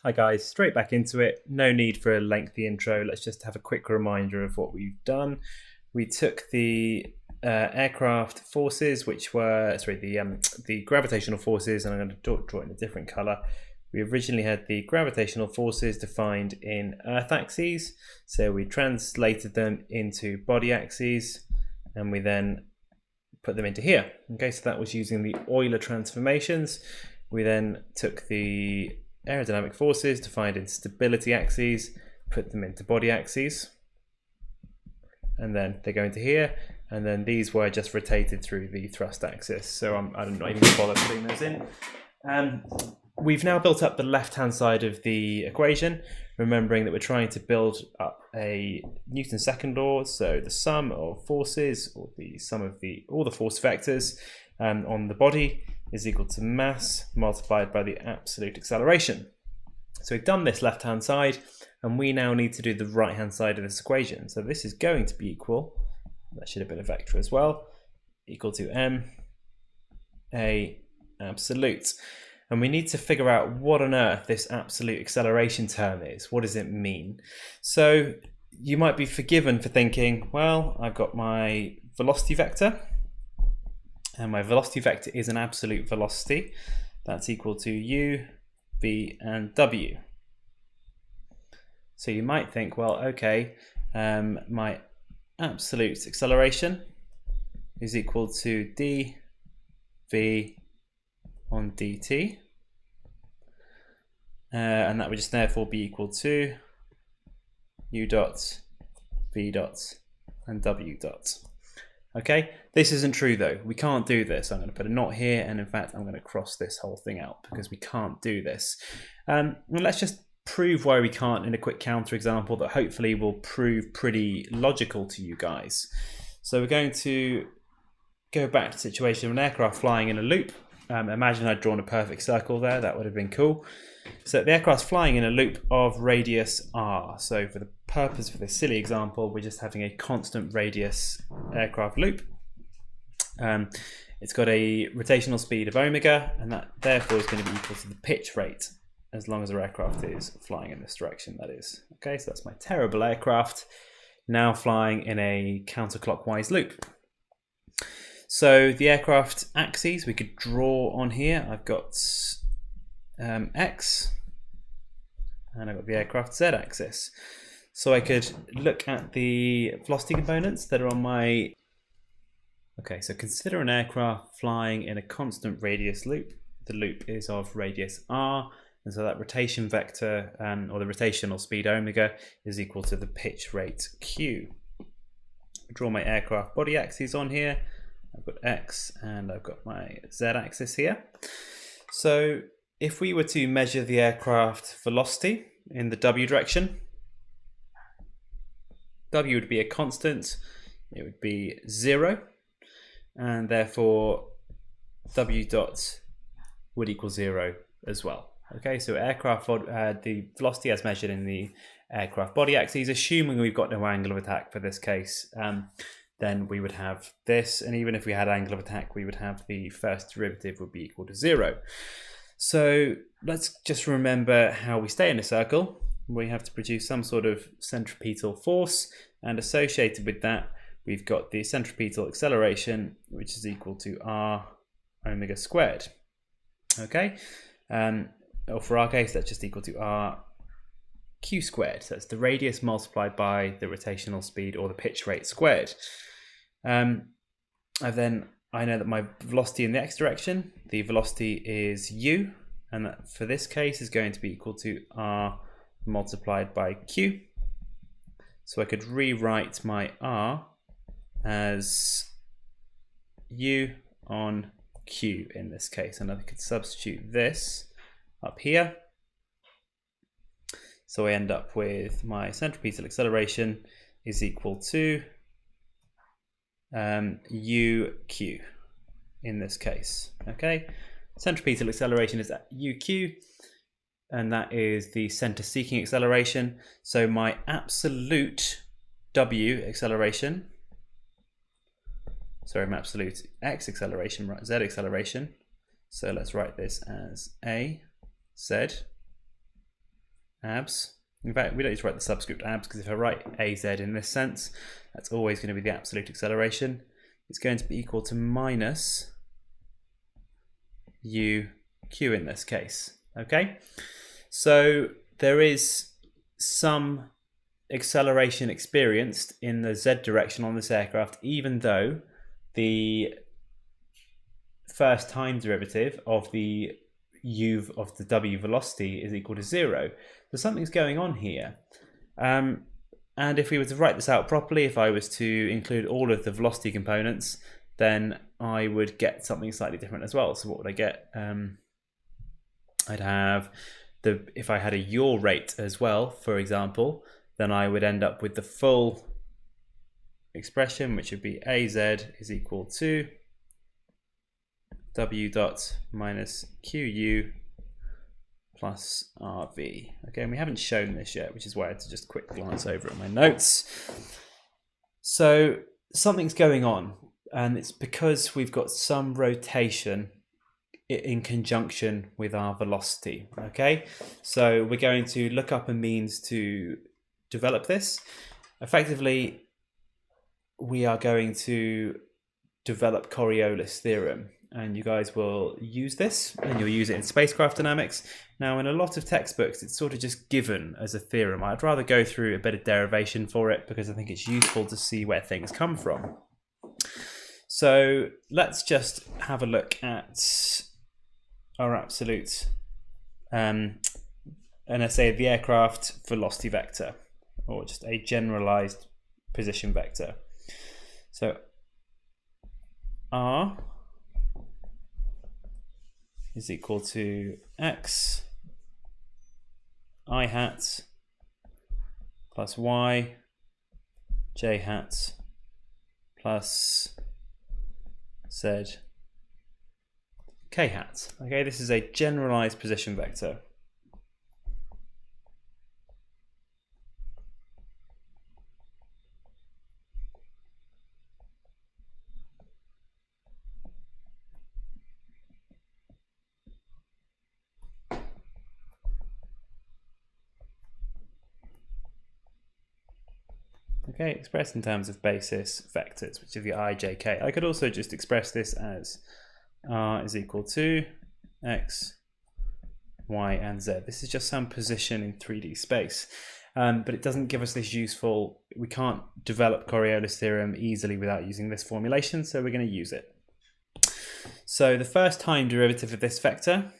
Hi guys, straight back into it. No need for a lengthy intro. Let's just have a quick reminder of what we've done. We took the aircraft forces, which were, the gravitational forces, and I'm going to draw it in a different color. We originally had the gravitational forces defined in Earth axes, so we translated them into body axes, and we then put them into here. Okay, so that was using the Euler transformations. We then took the aerodynamic forces defined in stability axes, put them into body axes, and then they go into here, and then these were just rotated through the thrust axis, so I'm not even going to bother putting those in. We've now built up the left-hand side of the equation, remembering that we're trying to build up a Newton's second law, so the sum of forces, or the sum of all the force vectors on the body is equal to mass multiplied by the absolute acceleration. So we've done this left-hand side, and we now need to do the right-hand side of this equation. So this is going to be equal, that should have been a vector as well, equal to m a absolute. And we need to figure out what on earth this absolute acceleration term is. What does it mean? So you might be forgiven for thinking, well, I've got my velocity vector, and my velocity vector is an absolute velocity. That's equal to u, v, and w. So you might think, well, okay, my absolute acceleration is equal to d, v, on dt, and that would just therefore be equal to u dot, v dot, and w dot. Okay, this isn't true though. We can't do this. I'm going to put a knot here, and in fact I'm going to cross this whole thing out because we can't do this. Well, let's just prove why we can't in a quick counterexample that hopefully will prove pretty logical to you guys. So we're going to go back to the situation of an aircraft flying in a loop. Imagine I'd drawn a perfect circle there, that would have been cool. So the aircraft's flying in a loop of radius r. So for the purpose for this silly example, we're just having a constant radius aircraft loop. It's got a rotational speed of omega, and that therefore is going to be equal to the pitch rate, as long as our aircraft is flying in this direction, that is. Okay, so that's my terrible aircraft now flying in a counterclockwise loop. So the aircraft axes we could draw on here. I've got x, and I've got the aircraft z axis. So I could look at the velocity components that are on my... Okay, so consider an aircraft flying in a constant radius loop. The loop is of radius r, and so that rotation vector, or the rotational speed omega, is equal to the pitch rate q. Draw my aircraft body axes on here. I've got x and I've got my z axis here. So if we were to measure the aircraft velocity in the w direction, w would be a constant, it would be 0, and therefore w dot would equal 0 as well. Okay, so the velocity as measured in the aircraft body axis, assuming we've got no angle of attack for this case, then we would have this, and even if we had angle of attack, we would have the first derivative would be equal to 0. So let's just remember how we stay in a circle. We have to produce some sort of centripetal force, and associated with that, we've got the centripetal acceleration, which is equal to r omega squared. Okay, or for our case, that's just equal to r q squared. So that's the radius multiplied by the rotational speed, or the pitch rate, squared. I know that my velocity in the x direction, the velocity is u, and that for this case is going to be equal to r multiplied by q. So I could rewrite my r as u on q in this case, and I could substitute this up here. So I end up with my centripetal acceleration is equal to uq in this case. Okay, centripetal acceleration is at uq, and that is the center seeking acceleration. So my absolute w acceleration, sorry, my absolute x acceleration, right, z acceleration. So let's write this as a z abs. In fact, we don't need to write the subscript abs, because if I write AZ in this sense, that's always going to be the absolute acceleration. It's going to be equal to minus UQ in this case. Okay, so there is some acceleration experienced in the Z direction on this aircraft, even though the first time derivative of the U of the W velocity is equal to 0. So something's going on here. And if we were to write this out properly, if I was to include all of the velocity components, then I would get something slightly different as well. So what would I get? I'd have if I had a yaw rate as well, for example, then I would end up with the full expression, which would be AZ is equal to W dot minus QU plus RV. Okay, and we haven't shown this yet, which is why I had to just quick glance over at my notes. So something's going on, and it's because we've got some rotation in conjunction with our velocity. Okay, so we're going to look up a means to develop this. Effectively, we are going to develop Coriolis theorem, and you guys will use this, and you'll use it in spacecraft dynamics. Now, in a lot of textbooks, it's sort of just given as a theorem. I'd rather go through a bit of derivation for it, because I think it's useful to see where things come from. So let's just have a look at our absolute, and I say the aircraft velocity vector, or just a generalized position vector. So R is equal to X I hat plus Y J hat plus Z K hat. Okay, this is a generalized position vector. Okay, expressed in terms of basis vectors, which are the I, J, K. I could also just express this as R is equal to X, Y, and Z. This is just some position in 3D space, but it doesn't give us this useful, we can't develop Coriolis theorem easily without using this formulation, so we're going to use it. So the first time derivative of this vector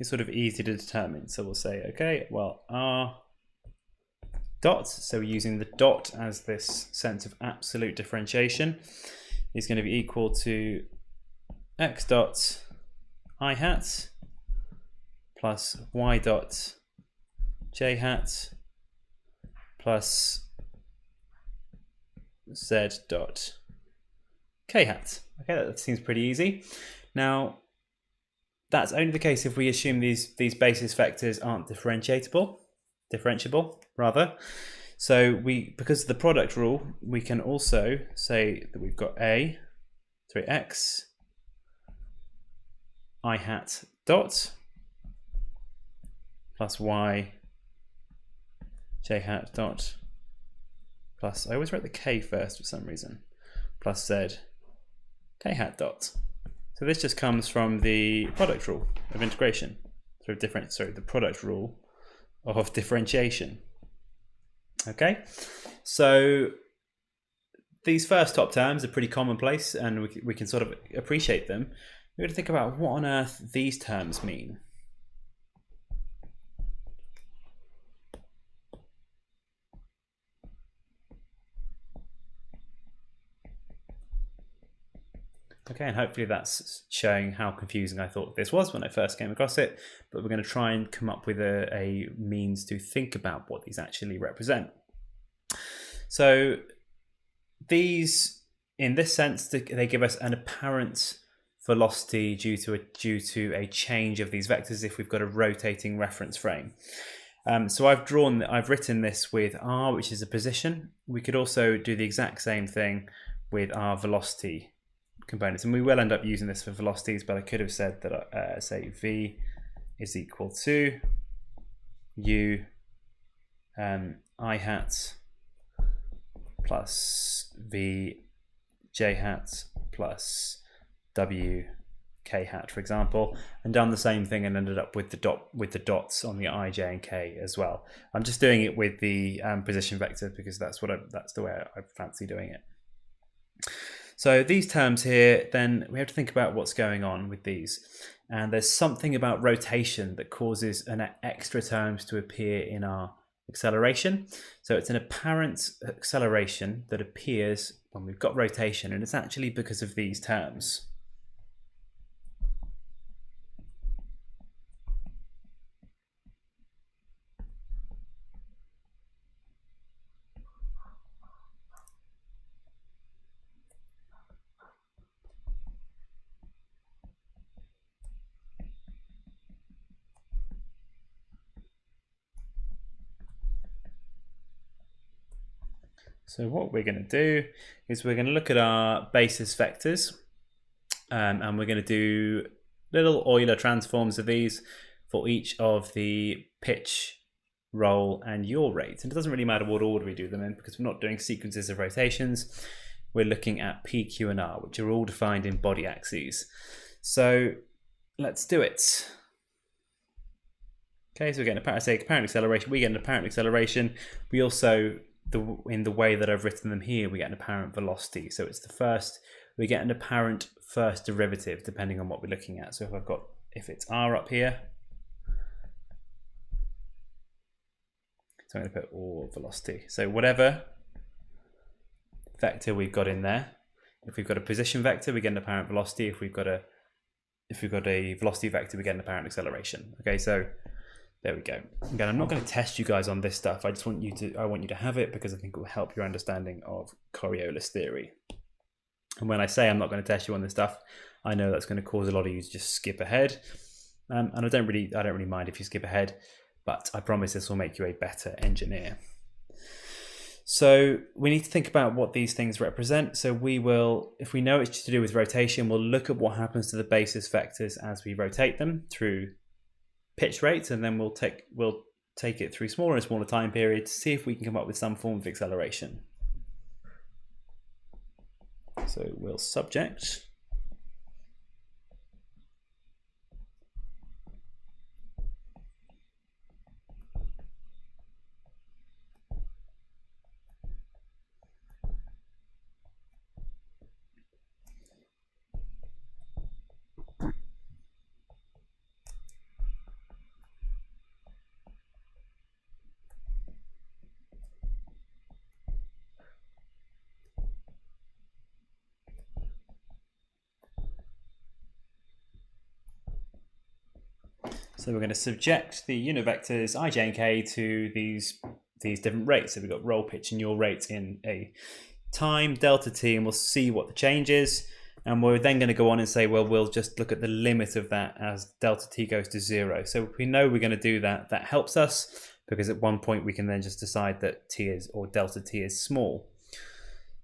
is sort of easy to determine. So we'll say, okay, well, R dot, so we're using the dot as this sense of absolute differentiation, is going to be equal to X dot I hat plus Y dot J hat plus Z dot K hat. Okay, that seems pretty easy. Now, that's only the case if we assume these basis vectors aren't differentiable rather. So because of the product rule, we can also say that we've got X I hat dot plus Y J hat dot plus, I always write the K first for some reason, plus Z K hat dot. So this just comes from the product rule of integration, the product rule of differentiation. Okay, so these first top terms are pretty commonplace, and we can sort of appreciate them. We're going to think about what on earth these terms mean. Okay, and hopefully that's showing how confusing I thought this was when I first came across it, but we're going to try and come up with a means to think about what these actually represent. So these, in this sense, they give us an apparent velocity due to a change of these vectors if we've got a rotating reference frame. So I've written this with r, which is a position. We could also do the exact same thing with our velocity components, and we will end up using this for velocities, but I could have said that say v is equal to u I hat plus v j hat plus w k hat, for example, and done the same thing and ended up with the dots on the I, j, and k as well. I'm just doing it with the position vector because that's the way I fancy doing it. So these terms here, then we have to think about what's going on with these. And there's something about rotation that causes an extra terms to appear in our acceleration. So it's an apparent acceleration that appears when we've got rotation, and it's actually because of these terms. So what we're going to do is we're going to look at our basis vectors, and we're going to do little Euler transforms of these for each of the pitch, roll, and yaw rates. And it doesn't really matter what order we do them in because we're not doing sequences of rotations. We're looking at P, Q, and R, which are all defined in body axes. So let's do it. Okay, so we're getting apparent acceleration. We get an apparent acceleration. We also, in the way that I've written them here, we get an apparent velocity. So it's we get an apparent first derivative depending on what we're looking at. So if it's r up here, so I'm going to put all velocity. So whatever vector we've got in there, if we've got a position vector, we get an apparent velocity. If we've got a velocity vector, we get an apparent acceleration. Okay, so there we go. Again, I'm not going to test you guys on this stuff. I want you to have it because I think it will help your understanding of Coriolis theory. And when I say I'm not going to test you on this stuff, I know that's going to cause a lot of you to just skip ahead. And I don't really mind if you skip ahead, but I promise this will make you a better engineer. So we need to think about what these things represent. So we will, if we know it's to do with rotation, we'll look at what happens to the basis vectors as we rotate them through pitch rates, and then we'll take it through smaller and smaller time periods to see if we can come up with some form of acceleration. So we'll subject So we're going to subject the unit vectors I, j, and k to these different rates. So we've got roll, pitch, and yaw rates in a time, delta t, and we'll see what the change is. And we're then going to go on and say, well, we'll just look at the limit of that as delta t goes to 0. So if we know we're going to do that, that helps us because at one point we can then just decide that t is, or delta t is small.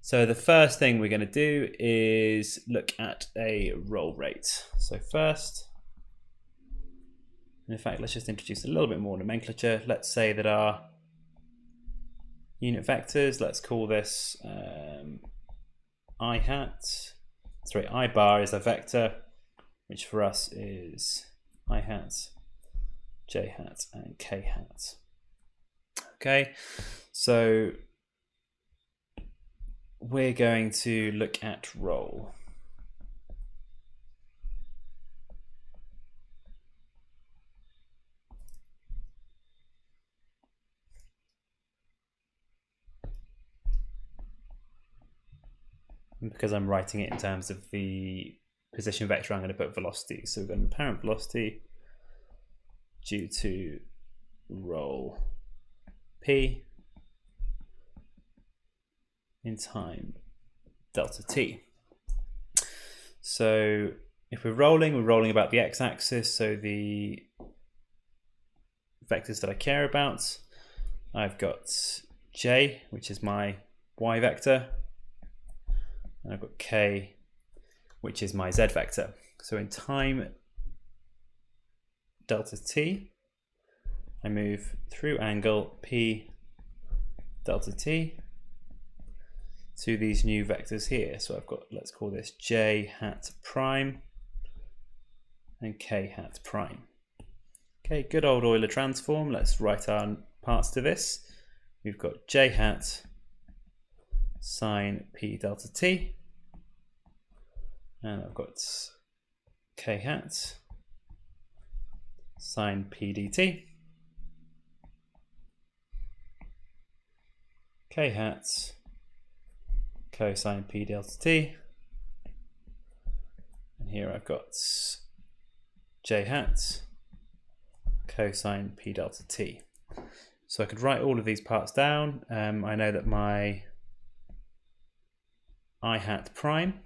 So the first thing we're going to do is look at a roll rate. So first, in fact, let's just introduce a little bit more nomenclature. Let's say that our unit vectors, let's call this I bar is a vector, which for us is I hat, j hat, and k hat. Okay, so we're going to look at roll. Because I'm writing it in terms of the position vector, I'm going to put velocity. So we've got an apparent velocity due to roll p in time delta t. So if we're rolling about the x-axis, so the vectors that I care about. I've got j, which is my y vector, and I've got k, which is my z vector. So in time delta t, I move through angle p delta t to these new vectors here. So I've got, let's call this j hat prime and k hat prime. Okay, good old Euler transform. Let's write our parts to this. We've got j hat sine p delta t, and I've got k hat sine p dt, k hat cosine p delta t, and here I've got j hat cosine p delta t. So I could write all of these parts down. I know that my I hat prime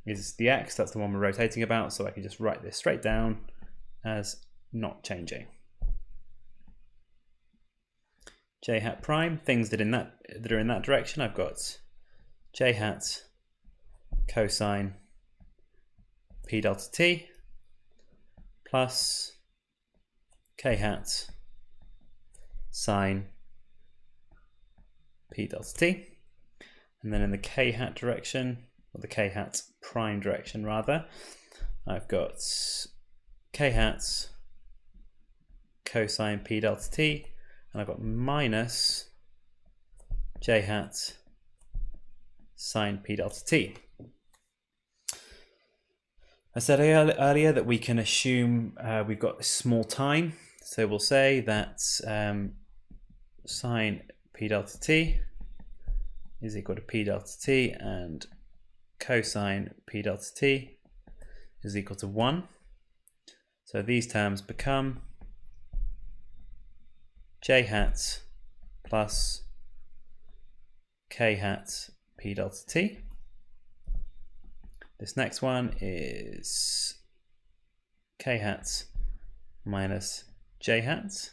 is the x, that's the one we're rotating about, so I can just write this straight down as not changing. J hat prime, things that are in that direction, I've got j hat cosine p delta t plus k hat sine p delta t. And then in the k hat direction, or the k hat prime direction rather, I've got k hat cosine p delta t, and I've got minus j hat sine p delta t. I said earlier that we can assume we've got small time, so we'll say that sine p delta t is equal to p delta t and cosine p delta t is equal to 1. So these terms become j hat plus k hat p delta t. This next one is k hat minus j hat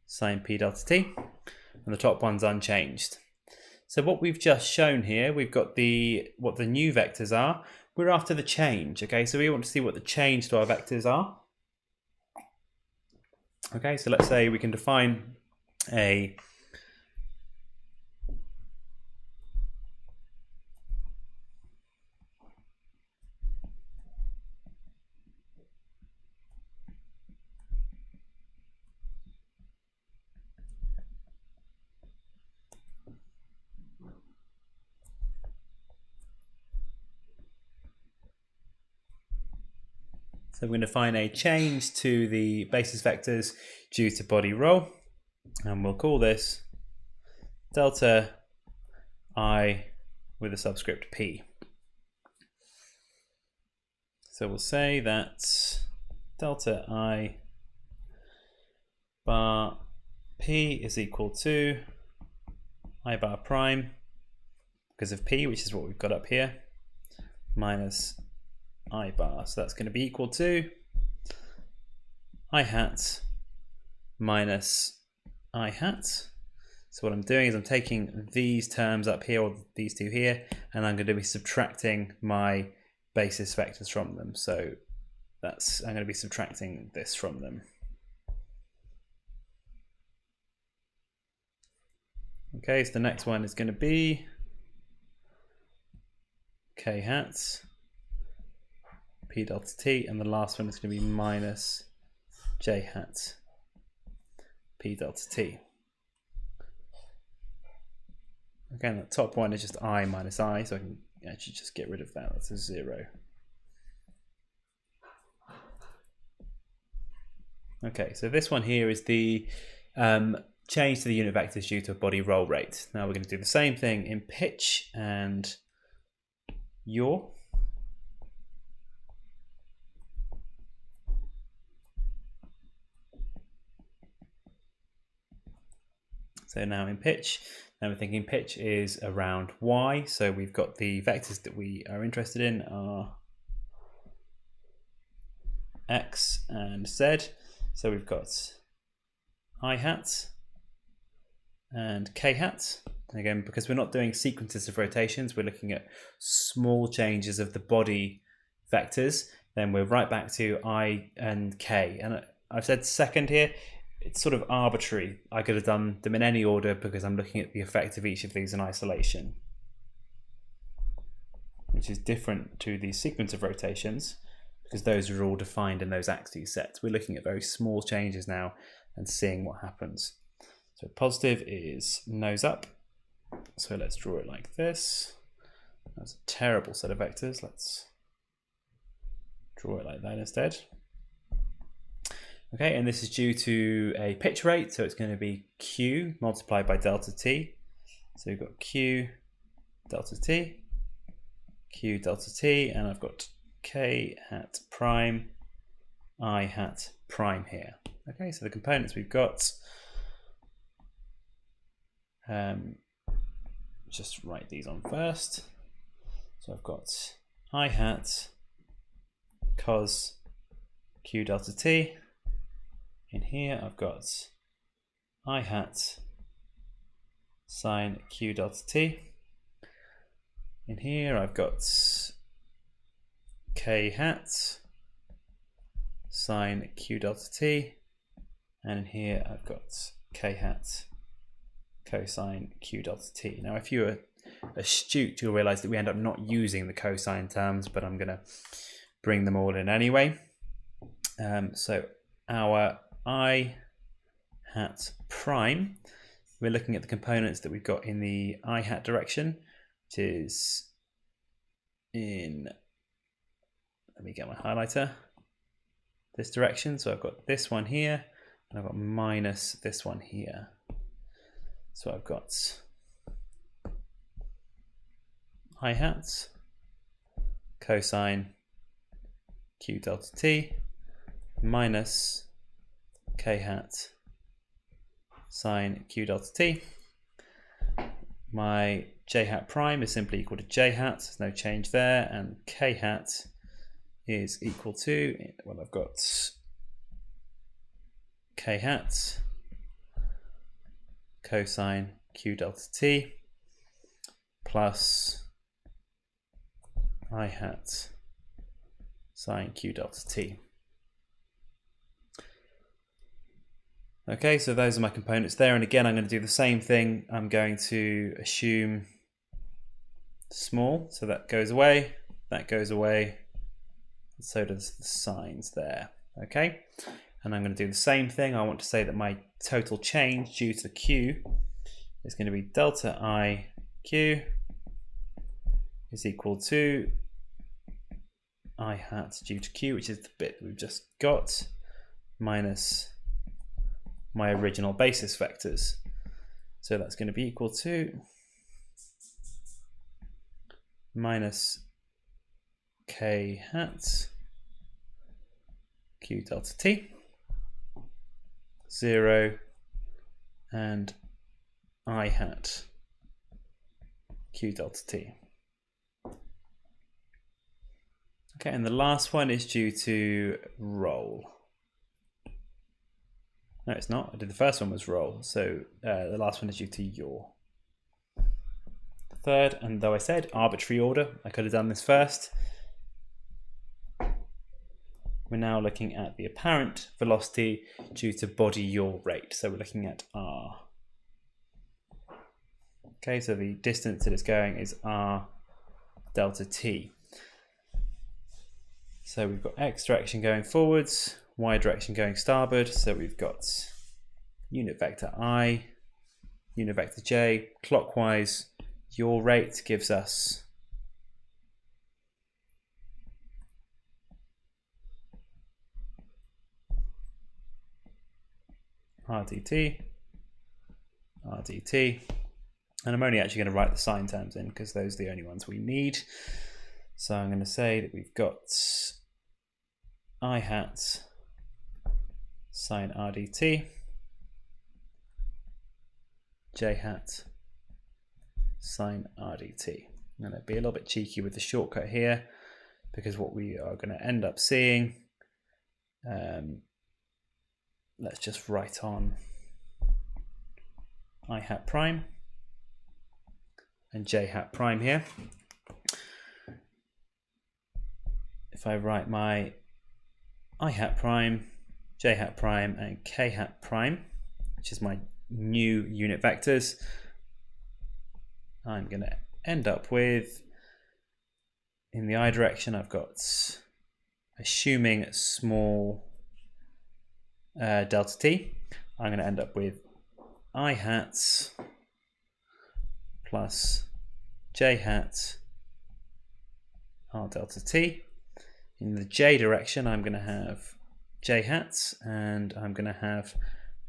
sine p delta t, and the top one's unchanged. So what we've just shown here, we've got what the new vectors are. We're after the change, okay? So we want to see what the change to our vectors are. Okay, so let's say we can define a So we're going to find a change to the basis vectors due to body roll, and we'll call this delta I with a subscript p. So we'll say that delta I bar p is equal to I bar prime, because of p, which is what we've got up here, minus I bar. So that's going to be equal to I hat minus I hat. So what I'm doing is I'm taking these terms up here, or these two here, and I'm going to be subtracting my basis vectors from them. So I'm going to be subtracting this from them. Okay, so the next one is going to be k hat p delta t, and the last one is going to be minus j hat p delta t. Again, the top one is just I minus I, so I can actually just get rid of that. That's a 0. Okay, so this one here is the change to the unit vectors due to a body roll rate. Now we're going to do the same thing in pitch and yaw. So now in pitch, now we're thinking pitch is around y, so we've got the vectors that we are interested in are x and z. So we've got I hat and k hat. Again, because we're not doing sequences of rotations, we're looking at small changes of the body vectors, then we're right back to I and k. And I've said second here, it's sort of arbitrary. I could have done them in any order because I'm looking at the effect of each of these in isolation, which is different to the sequence of rotations because those are all defined in those axes sets. We're looking at very small changes now and seeing what happens. So positive is nose up. So let's draw it like this. That's a terrible set of vectors. Let's draw it like that instead. Okay, and this is due to a pitch rate, so it's going to be Q multiplied by delta T. So we've got Q delta T, Q delta T, and I've got K hat prime, I hat prime here. Okay, so the components we've got, just write these on first. So I've got I hat cos Q delta T. In here I've got I hat sine Q delta T. In here I've got K hat sine Q delta T. And in here I've got K hat cosine Q delta T. Now if you're astute, you'll realize that we end up not using the cosine terms, but I'm going to bring them all in anyway. So our I hat prime, we're looking at the components that we've got in the I hat direction, which is in, let me get my highlighter, this direction. So I've got this one here, and I've got minus this one here. So I've got I hat cosine Q delta T minus K hat sine Q delta T. My J hat prime is simply equal to J hat, there's no change there, and K hat is equal to, well, I've got K hat cosine Q delta T plus I hat sine Q delta T. Okay, so those are my components there, and again I'm going to do the same thing. I'm going to assume small, so that goes away, so does the signs there. Okay, and I'm going to do the same thing. I want to say that my total change due to Q is going to be delta I Q is equal to I hat due to Q, which is the bit we've just got, minus my original basis vectors. So that's going to be equal to minus K hat Q delta T, 0, and I hat Q delta T. Okay, and the last one is due to roll. No, it's not. I did the first one was roll, so the last one is due to yaw. Third, and though I said arbitrary order, I could have done this first. We're now looking at the apparent velocity due to body yaw rate. So we're looking at r. Okay, so the distance that it's going is r delta t. So we've got x direction going forwards, y direction going starboard. So we've got unit vector I, unit vector j, clockwise. Yaw rate gives us rdt, rdt, and I'm only actually going to write the sine terms in because those are the only ones we need. So I'm going to say that we've got I hat sine rdt, j hat sine rdt. I'm going to be a little bit cheeky with the shortcut here because what we are going to end up seeing, let's just write on I hat prime and j hat prime here. If I write my I hat prime, j hat prime, and k hat prime, which is my new unit vectors, I'm going to end up with, in the I direction, I've got, assuming small delta t, I'm going to end up with I hats plus j hat r delta t. In the j direction, I'm going to have j hats, and I'm going to have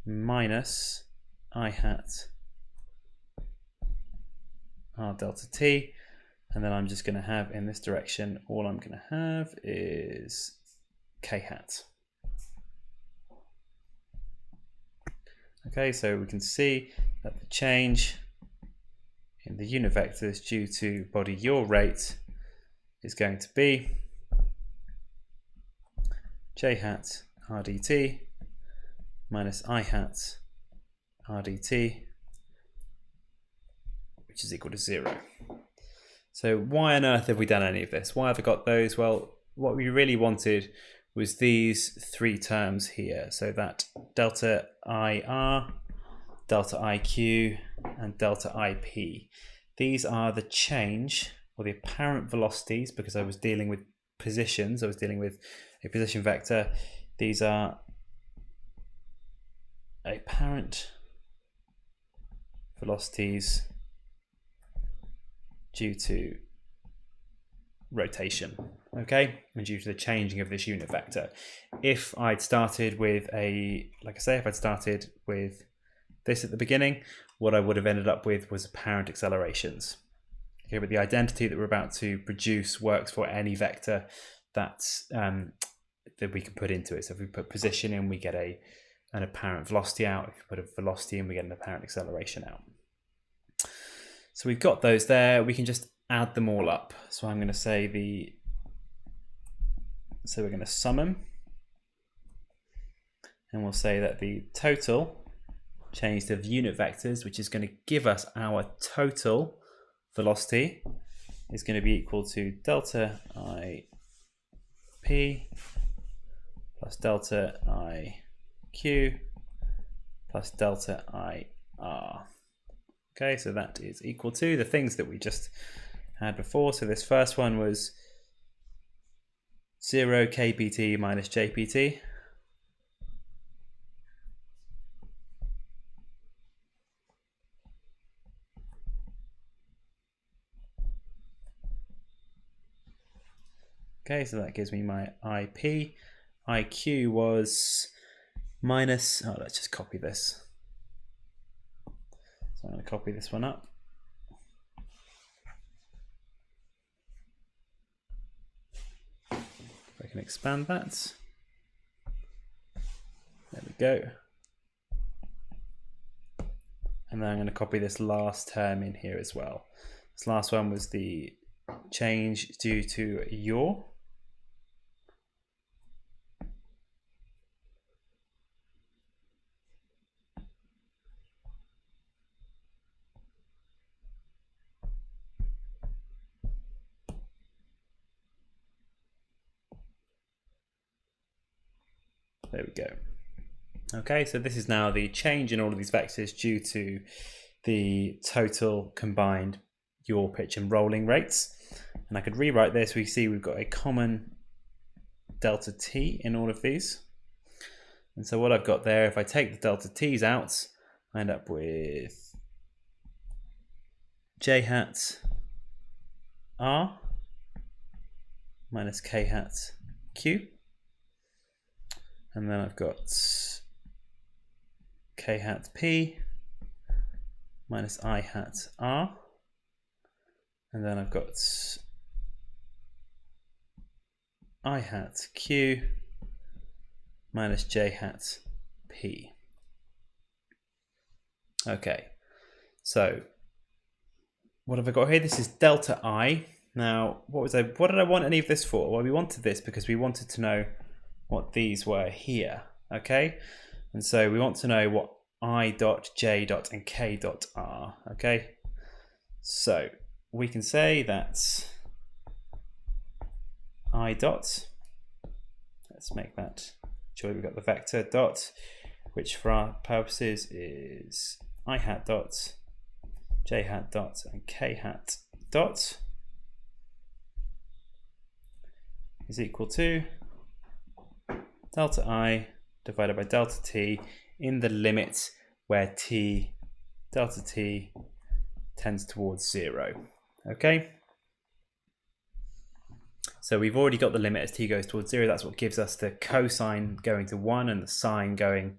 minus I hat r delta t, and then I'm just going to have, in this direction, all I'm going to have is k hat. Okay, so we can see that the change in the unit vectors due to body yaw rate is going to be j hat rdt minus I hat rdt, which is equal to 0. So why on earth have we done any of this? Why have I got those? Well, what we really wanted was these three terms here. So that delta IR, delta IQ, and delta IP. These are the change, or the apparent velocities, because I was dealing with positions. I was dealing with a position vector. These are apparent velocities due to rotation, okay, and due to the changing of this unit vector. If I'd started with a, like I say, if I'd started with this at the beginning, what I would have ended up with was apparent accelerations. Okay, but the identity that we're about to produce works for any vector that's that we can put into it. So if we put position in, we get an apparent velocity out. If we put a velocity in, we get an apparent acceleration out. So we've got those there. We can just add them all up. So I'm going to say so we're going to sum them, and we'll say that the total change of unit vectors, which is going to give us our total velocity, is going to be equal to delta IP plus delta IQ plus delta IR. Okay, so that is equal to the things that we just had before. So this first one was 0 kpt minus jpt. Okay, so that gives me my IP. IQ was minus, let's just copy this. So I'm going to copy this one up. If I can expand that. There we go. And then I'm going to copy this last term in here as well. This last one was the change due to yaw. There we go. Okay, so this is now the change in all of these vectors due to the total combined yaw, pitch, and rolling rates. And I could rewrite this. We see we've got a common delta t in all of these. And so what I've got there, if I take the delta t's out, I end up with j hat r minus k hat q. And then I've got k hat p minus I hat r. And then I've got I hat q minus j hat p. Okay, so what have I got here? This is delta I. Now, what did I want any of this for? Well, we wanted this because we wanted to know what these were here, okay? And so we want to know what I dot, j dot, and k dot r. Okay, so we can say that I dot, let's make that sure we've got the vector dot, which for our purposes is I hat dot, j hat dot, and k hat dot is equal to delta I divided by delta t in the limit where delta t tends towards 0. Okay, so we've already got the limit as t goes towards 0. That's what gives us the cosine going to 1 and the sine going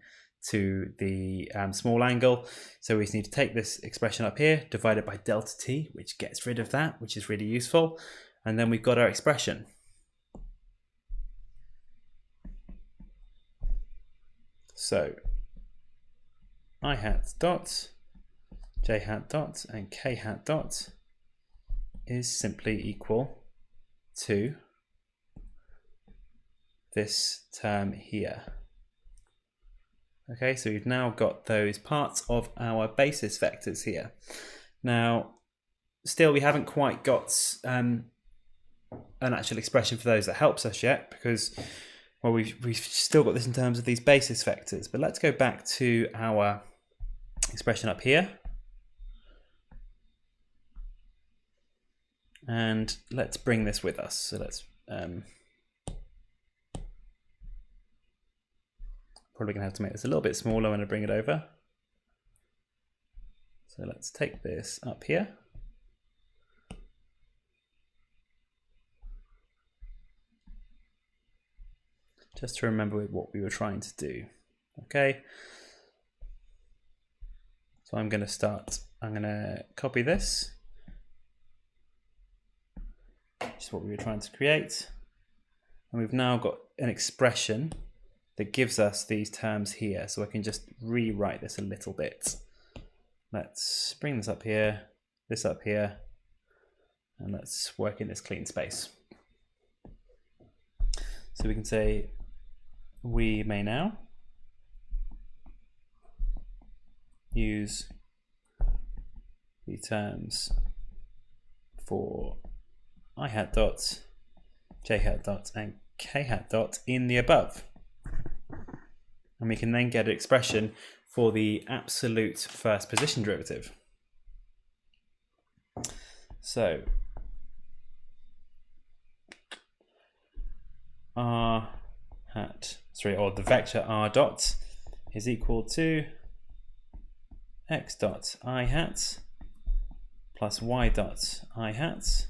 to the small angle. So we just need to take this expression up here, divide it by delta t, which gets rid of that, which is really useful. And then we've got our expression. So I hat dot, j hat dot, and k hat dot is simply equal to this term here. Okay, so we've now got those parts of our basis vectors here. Now, still we haven't quite got an actual expression for those that helps us yet, because well, we've still got this in terms of these basis vectors. But let's go back to our expression up here. And let's bring this with us. So let's probably going to have to make this a little bit smaller when I bring it over. So let's take this up here. Just to remember what we were trying to do. Okay. So I'm going to copy this, which is what we were trying to create. And we've now got an expression that gives us these terms here. So I can just rewrite this a little bit. Let's bring this up here, and let's work in this clean space. So we can say we may now use the terms for I hat dot, j hat dot, and k hat dot in the above. And we can then get an expression for the absolute first position derivative. So r hat, or the vector r dot is equal to x dot I hat plus y dot I hat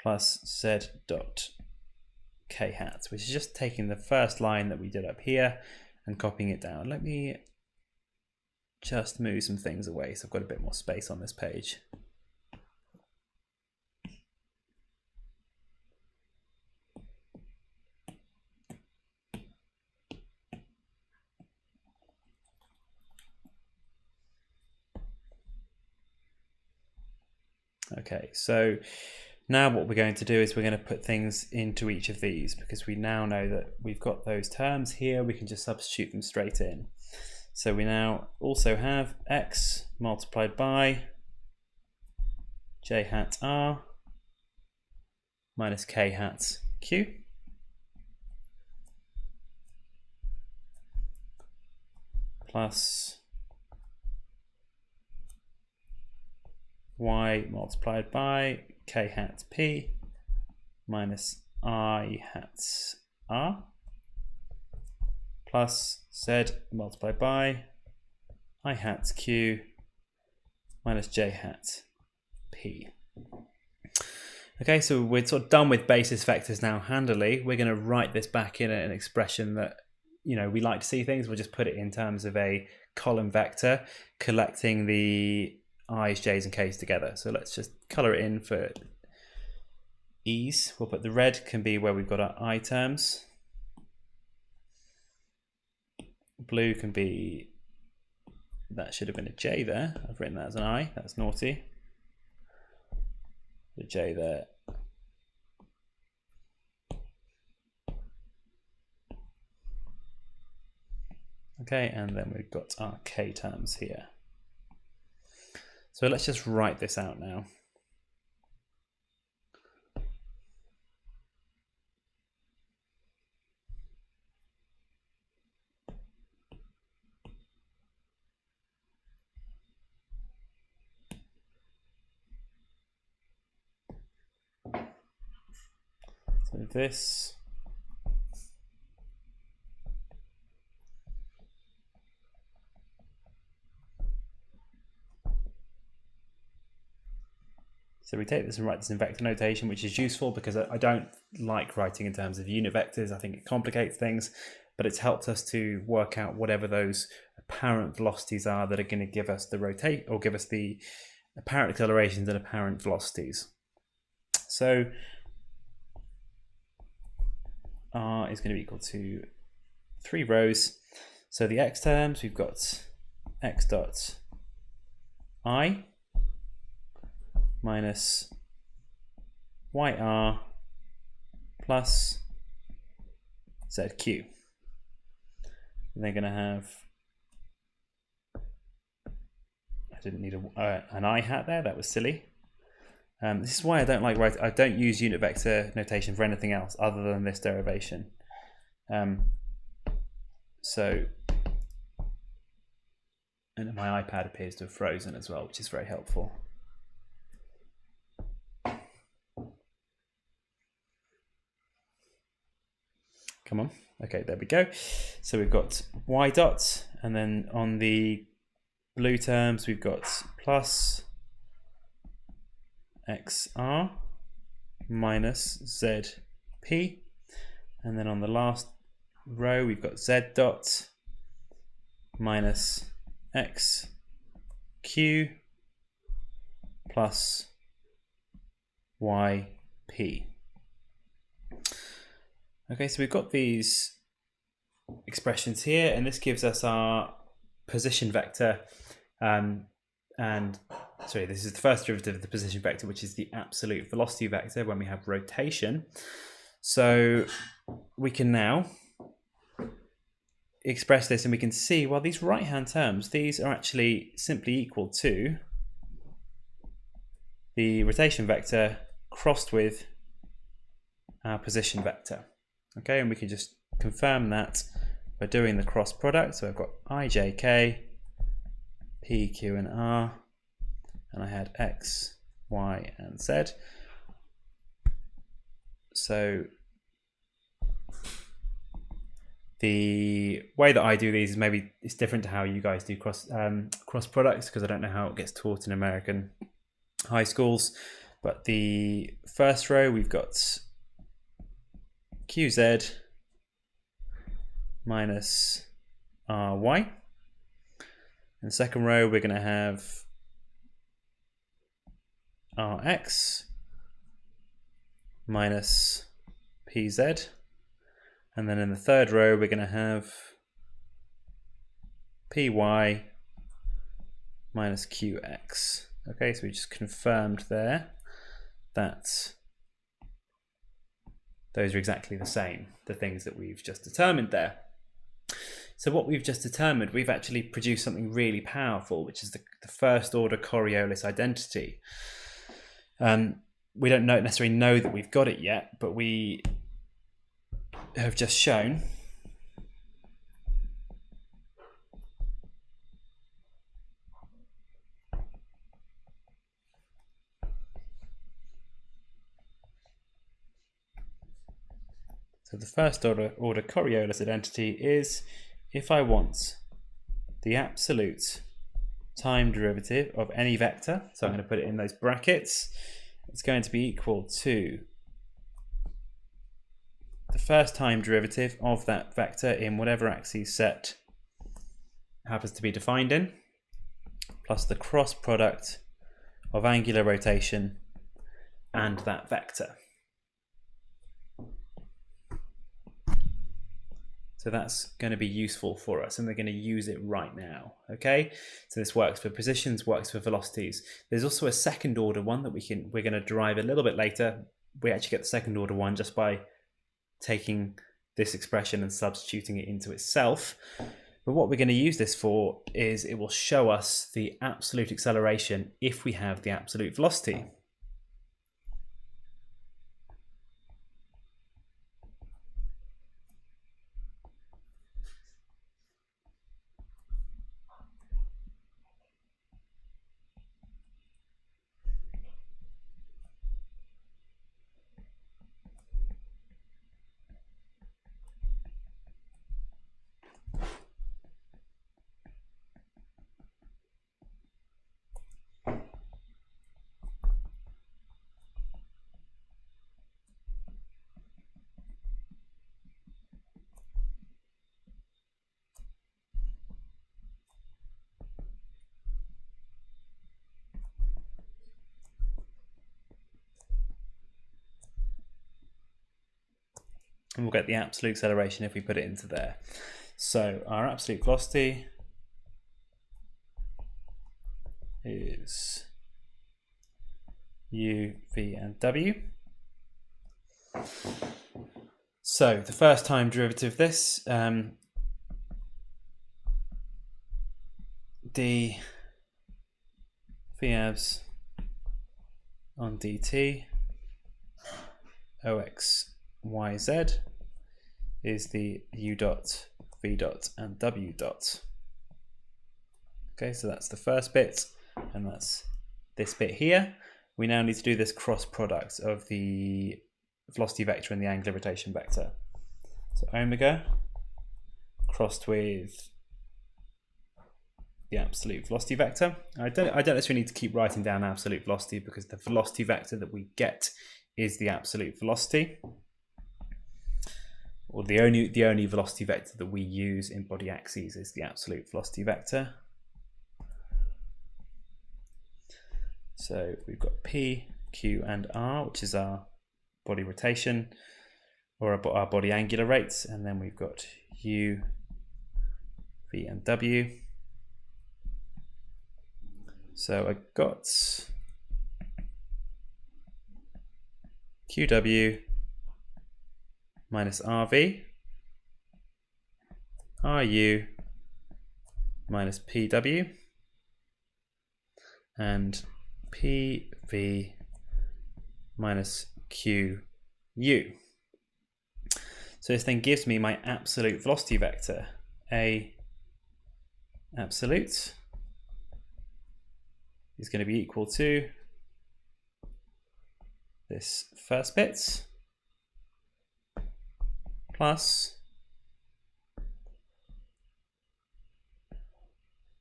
plus z dot k hat, which is just taking the first line that we did up here and copying it down. Let me just move some things away so I've got a bit more space on this page. Okay, so now what we're going to do is we're going to put things into each of these, because we now know that we've got those terms here. We can just substitute them straight in. So we now also have x multiplied by j hat r minus k hat q plus y multiplied by k hat p minus I hat r plus z multiplied by I hat q minus j hat p. Okay, so we're sort of done with basis vectors now handily. We're going to write this back in an expression that, you know, we like to see things. We'll just put it in terms of a column vector collecting the i's, j's, and k's together. So let's just color it in for ease. We'll put the red can be where we've got our I terms. Blue can be, that should have been a j there. I've written that as an I. That's naughty. The j there. Okay, and then we've got our k terms here. So let's just write this out now. So this So we take this and write this in vector notation, which is useful because I don't like writing in terms of unit vectors. I think it complicates things, but it's helped us to work out whatever those apparent velocities are that are going to give us the rotate or give us the apparent accelerations and apparent velocities. So R is going to be equal to 3 rows. So the x terms, we've got x dot I minus yr plus zq. And they're going to have, I didn't need an I hat there, that was silly. This is why I don't like writing. I don't use unit vector notation for anything else other than this derivation. So, and my iPad appears to have frozen as well, which is very helpful. Come on. Okay, there we go. So we've got y dot, and then on the blue terms, we've got plus xr minus zp, and then on the last row we've got z dot minus xq plus yp. Okay, so we've got these expressions here, and this gives us our position vector, and sorry, this is the first derivative of the position vector, which is the absolute velocity vector when we have rotation. So we can now express this, and we can see, well, these right-hand terms, these are actually simply equal to the rotation vector crossed with our position vector. Okay, and we can just confirm that by doing the cross product. So I've got ijk, p, q, and r, and I had x, y, and z. So the way that I do these is maybe it's different to how you guys do cross products, because I don't know how it gets taught in American high schools. But the first row we've got qz minus ry. In the second row we're going to have rx minus pz, and then in the third row we're going to have py minus qx. Okay, so we just confirmed there that those are exactly the same, the things that we've just determined there. So what we've just determined, we've actually produced something really powerful, which is the first order Coriolis identity. We don't necessarily know that we've got it yet, but we have just shown so the first order Coriolis identity is if I want the absolute time derivative of any vector, so I'm going to put it in those brackets, it's going to be equal to the first time derivative of that vector in whatever axis set happens to be defined in, plus the cross product of angular rotation and that vector. So that's going to be useful for us, and we're going to use it right now. Okay, so this works for positions, works for velocities. There's also a second order one that we're going to derive a little bit later. We actually get the second order one just by taking this expression and substituting it into itself. But what we're going to use this for is it will show us the absolute acceleration if we have the absolute velocity. And we'll get the absolute acceleration if we put it into there. So our absolute velocity is u, v, and w. So the first time derivative of this, d vabs on dt ox yz is the u dot, v dot, and w dot. Okay, so that's the first bit, and that's this bit here. We now need to do this cross product of the velocity vector and the angular rotation vector. So omega crossed with the absolute velocity vector. I don't necessarily need to keep writing down absolute velocity because the velocity vector that we get is the absolute velocity, or the only velocity vector that we use in body axes is the absolute velocity vector. So we've got P, Q, and R, which is our body rotation or our body angular rates, and then we've got U, V, and W. So I got QW minus RV, RU minus PW, and PV minus QU. So this then gives me my absolute velocity vector. A absolute is going to be equal to this first bit plus,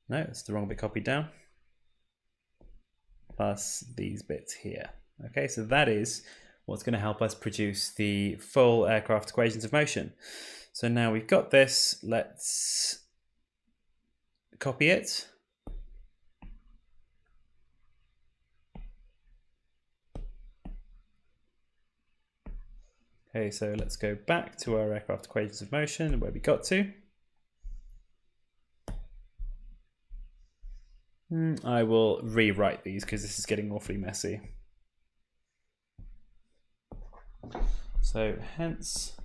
no, that's the wrong bit copied down, plus these bits here. Okay, so that is what's going to help us produce the full aircraft equations of motion. So now we've got this, let's copy it. Okay, so let's go back to our aircraft equations of motion where we got to. I will rewrite these because this is getting awfully messy. So hence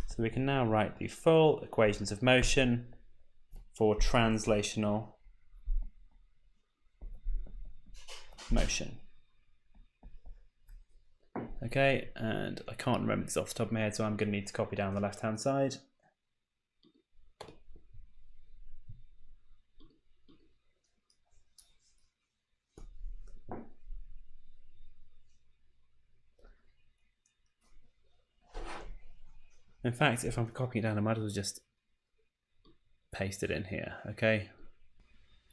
so we can now write the full equations of motion for translational motion. Okay, and I can't remember this off the top of my head, so I'm going to need to copy down the left-hand side. In fact, if I'm copying it down, I might as well just paste it in here, okay?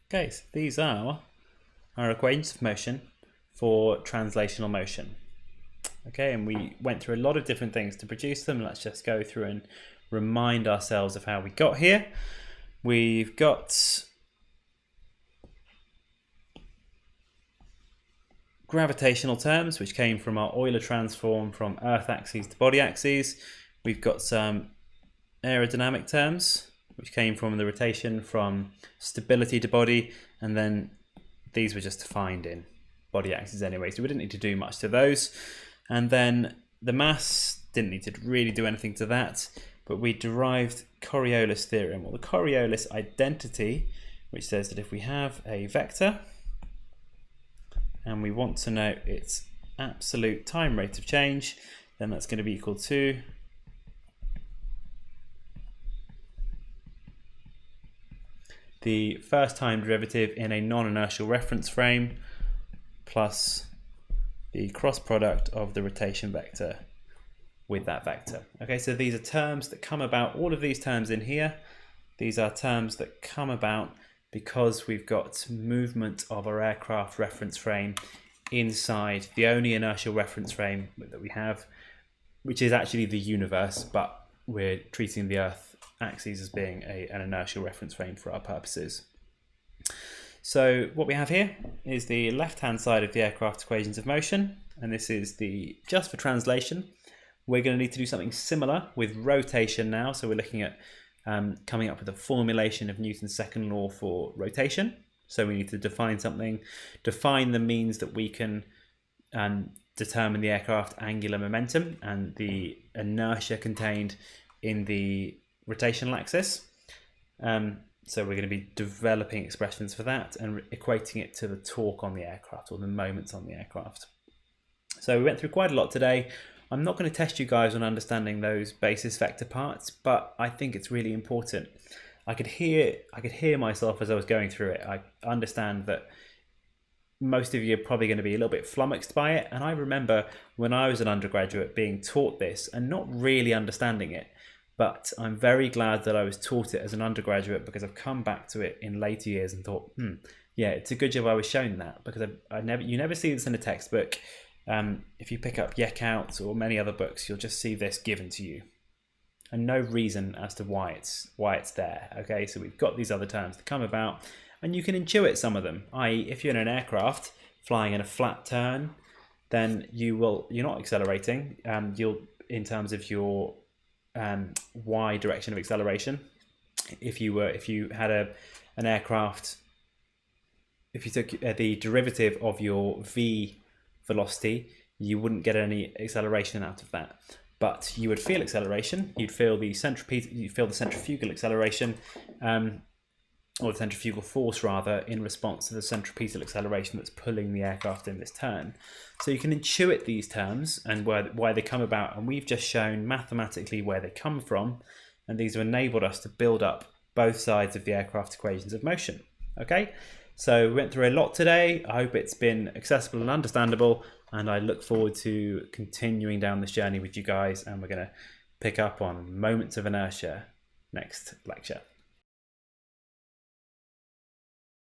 Okay, so these are our equations of motion for translational motion. Okay, and we went through a lot of different things to produce them. Let's just go through and remind ourselves of how we got here. We've got gravitational terms, which came from our Euler transform from Earth axes to body axes. We've got some aerodynamic terms, which came from the rotation from stability to body, and then these were just defined in body axes anyway, so we didn't need to do much to those. And then the mass, didn't need to really do anything to that, but we derived Coriolis theorem, or the Coriolis identity, which says that if we have a vector and we want to know its absolute time rate of change, then that's going to be equal to the first time derivative in a non-inertial reference frame plus the cross product of the rotation vector with that vector. Okay, so these are terms that come about, all of these terms in here, these are terms that come about because we've got movement of our aircraft reference frame inside the only inertial reference frame that we have, which is actually the universe, but we're treating the Earth axis as being an inertial reference frame for our purposes. So what we have here is the left-hand side of the aircraft equations of motion, and this is the, just for translation, we're going to need to do something similar with rotation now. So we're looking at coming up with a formulation of Newton's second law for rotation. So we need to define something, define the means that we can determine the aircraft angular momentum and the inertia contained in the rotational axis. So we're going to be developing expressions for that and equating it to the torque on the aircraft, or the moments on the aircraft. So we went through quite a lot today. I'm not going to test you guys on understanding those basis vector parts, but I think it's really important. I could hear myself as I was going through it. I understand that most of you are probably going to be a little bit flummoxed by it, and I remember when I was an undergraduate being taught this and not really understanding it. But I'm very glad that I was taught it as an undergraduate, because I've come back to it in later years and thought, yeah, it's a good job I was shown that, because you never see this in a textbook. If you pick up Yekout or many other books, you'll just see this given to you, and no reason as to why it's there. Okay, so we've got these other terms that come about, and you can intuit some of them. I.e., if you're in an aircraft flying in a flat turn, then you're not accelerating. You'll, in terms of your y direction of acceleration, if you had an aircraft, if you took the derivative of your v velocity, you wouldn't get any acceleration out of that, but you would feel acceleration. You'd feel the centrifugal acceleration, or the centrifugal force rather, in response to the centripetal acceleration that's pulling the aircraft in this turn. So you can intuit these terms and why they come about, and we've just shown mathematically where they come from, and these have enabled us to build up both sides of the aircraft equations of motion. Okay, so we went through a lot today. I hope it's been accessible and understandable, and I look forward to continuing down this journey with you guys, and we're going to pick up on moments of inertia next lecture.